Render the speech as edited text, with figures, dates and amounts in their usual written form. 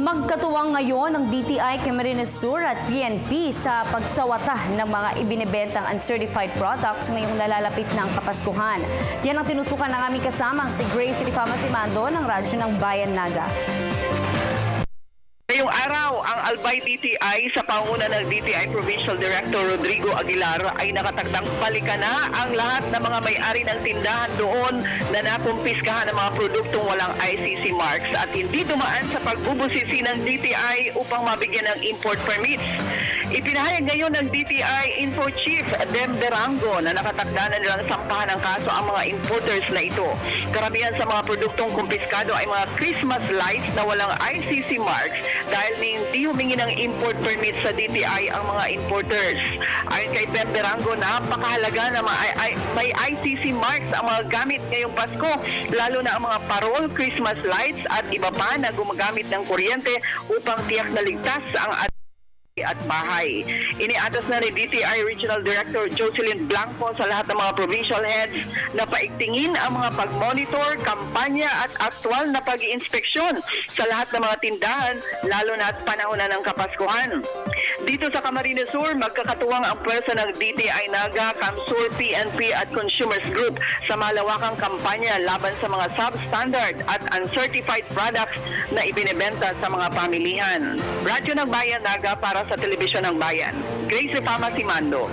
Magkatuwang ngayon ang DTI, Camarines Sur at PNP sa pagsawata ng mga ibinebentang uncertified products ngayong nalalapit ng Kapaskuhan. Yan ang tinutukan ng aming kasamang si Grace Rifama Simando ng Radyo ng Bayan Naga. Ngayong araw, ang Albay DTI sa panguna ng DTI Provincial Director Rodrigo Aguilar ay nakatakdang balikan na ang lahat ng mga may-ari ng tindahan doon na nakumpiskahan ng mga produktong walang ICC marks at hindi dumaan sa pagbubusisi ng DTI upang mabigyan ng import permits. Ipinahayag ngayon ng DTI Info Chief Dem Derango na nakatakda na nilang sampahan ng kaso ang mga importers na ito. Karamihan sa mga produktong kumpiskado ay mga Christmas lights na walang ICC marks dahil hindi humingi ng import permit sa DTI ang mga importers. Ayon kay Dem Derango, napakahalaga na may ICC marks ang mga gamit ngayong Pasko, lalo na ang mga parol, Christmas lights at iba pa na gumagamit ng kuryente upang tiyak na ligtas ang at bahay. Iniatas na ni DTI Regional Director Jocelyn Blanco sa lahat ng mga provincial heads na paigtingin ang mga pag-monitor, kampanya at aktwal na pag-iinspeksyon sa lahat ng mga tindahan, lalo na at panahon na ng Kapaskuhan. Dito sa Camarines Sur, magkakatuwang ang pwersa ng DTI Naga, Kamsur, PNP at Consumers Group sa malawakang kampanya laban sa mga substandard at uncertified products na ibinebenta sa mga pamilihan. Radyo ng Bayan Naga para sa Telebisyon ng Bayan. Grace Rifama Simando.